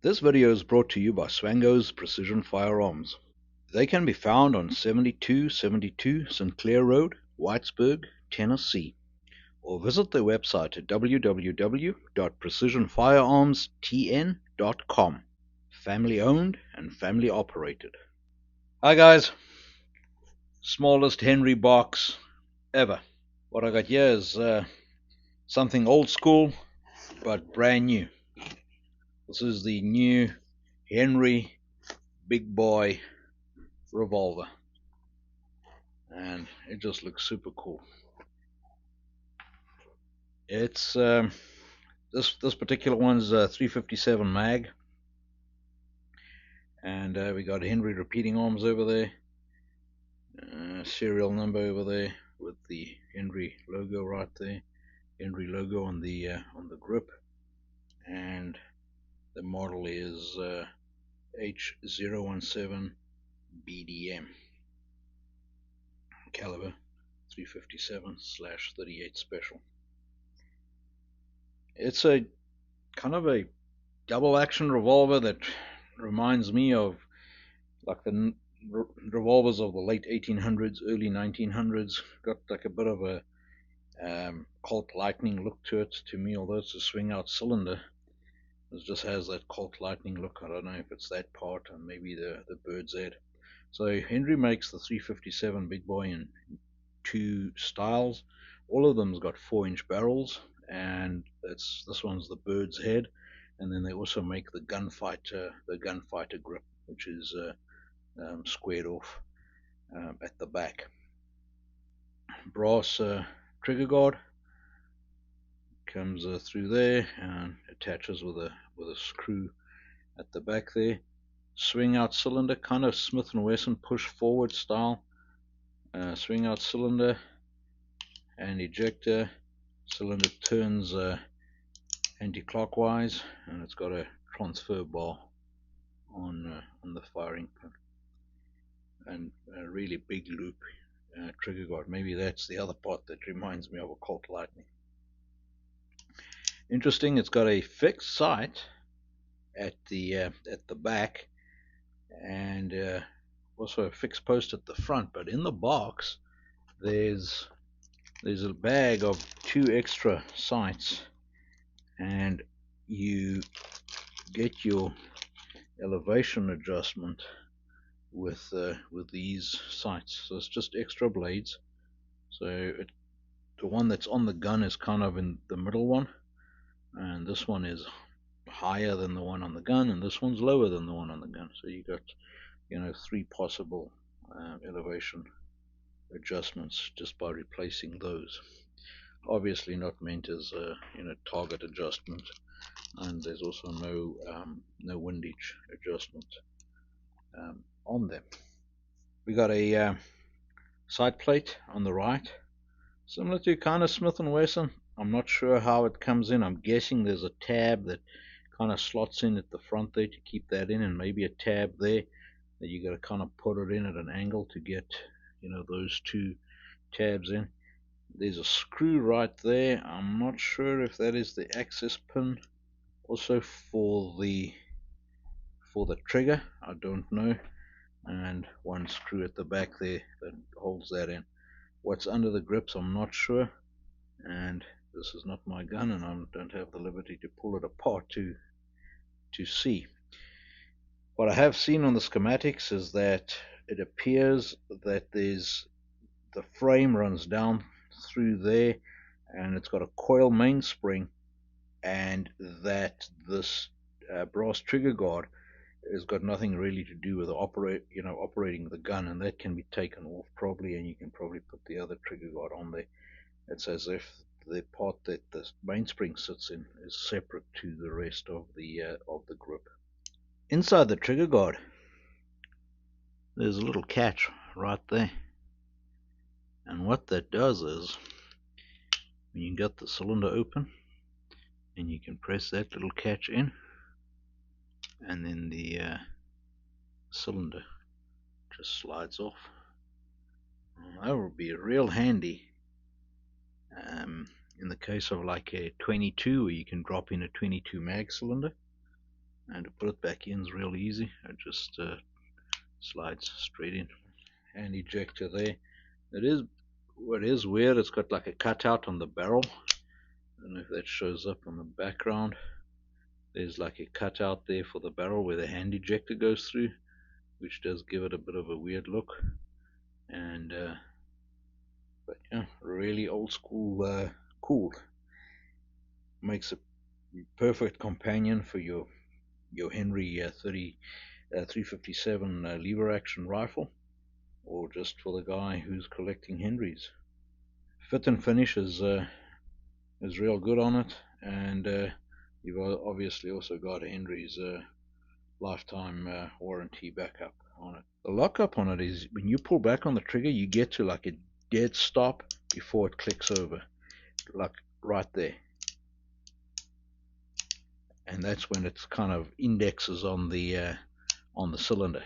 This video is brought to you by Swango's Precision Firearms. They can be found on 7272 Sinclair Road, Whitesburg, Tennessee, or visit their website at www.precisionfirearmstn.com. Family owned and family operated. Hi guys, smallest Henry box ever. What I got here is something old school but brand new. This is the new Henry Big Boy Revolver, and it just looks super cool. It's this particular one's 357 mag, and we got Henry repeating arms over there, serial number over there with the Henry logo right there, Henry logo on the grip, and the model is H017 BDM, caliber 357/38 special. It's a kind of a double action revolver that reminds me of like the revolvers of the late 1800s, early 1900s. Got like a bit of a Colt Lightning look to it to me, although it's a swing out cylinder. It just has that Colt Lightning look. I don't know if it's that part and maybe the bird's head. So Henry makes the 357 Big Boy in two styles. All of them's got 4-inch barrels, and this one's the bird's head, and then they also make the gunfighter grip, which is squared off at the back. Brass trigger guard comes through there and attaches with a screw at the back there. Swing out cylinder, kind of Smith & Wesson push forward style. Swing out cylinder and ejector. Cylinder turns anti-clockwise, and it's got a transfer bar on the firing pin, and a really big loop trigger guard. Maybe that's the other part that reminds me of a Colt Lightning. Interesting, it's got a fixed sight at the back, and also a fixed post at the front, but in the box there's a bag of 2 extra sights, and you get your elevation adjustment with these sights. So it's just extra blades. So the one that's on the gun is kind of in the middle one, and this one is higher than the one on the gun, and this one's lower than the one on the gun. So you got 3 possible elevation adjustments just by replacing those. Obviously not meant as a target adjustment, and there's also no windage adjustment on them. We got a side plate on the right, similar to kind of Smith & Wesson. I'm not sure how it comes in. I'm guessing there's a tab that kind of slots in at the front there to keep that in, and maybe a tab there that you got to kind of put it in at an angle to get those 2 tabs in. There's a screw right there. I'm not sure if that is the access pin also for the trigger. I don't know. And one screw at the back there that holds that in. What's under the grips, I'm not sure, and this is not my gun, and I don't have the liberty to pull it apart to see. What I have seen on the schematics is that it appears that the frame runs down through there, and it's got a coil mainspring, and that this brass trigger guard has got nothing really to do with operating the gun, and that can be taken off probably, and you can probably put the other trigger guard on there. It's as if the part that the mainspring sits in is separate to the rest of the grip. Inside the trigger guard, there's a little catch right there, and what that does is when you get the cylinder open, and you can press that little catch in, and then the cylinder just slides off. That would be real handy in the case of like a 22, where you can drop in a 22 mag cylinder. and to put it back in is real easy. It just slides straight in. And ejector there. What is weird, it's got like a cutout on the barrel. I don't know if that shows up on the background. There's like a cutout there for the barrel where the hand ejector goes through, which does give it a bit of a weird look. And but yeah, really old school, cool. Makes a perfect companion for your Henry 357 lever action rifle, or just for the guy who's collecting Henrys. Fit and finish is real good on it, and you've obviously also got Henry's lifetime warranty backup on it. The lockup on it is when you pull back on the trigger, you get to like a dead stop before it clicks over, like right there. And that's when it kind of indexes on the cylinder.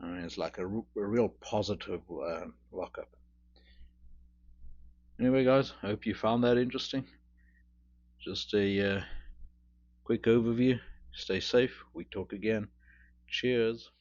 I mean, it's like a real positive lockup. Anyway, guys, I hope you found that interesting. Just a quick overview. Stay safe. We talk again. Cheers.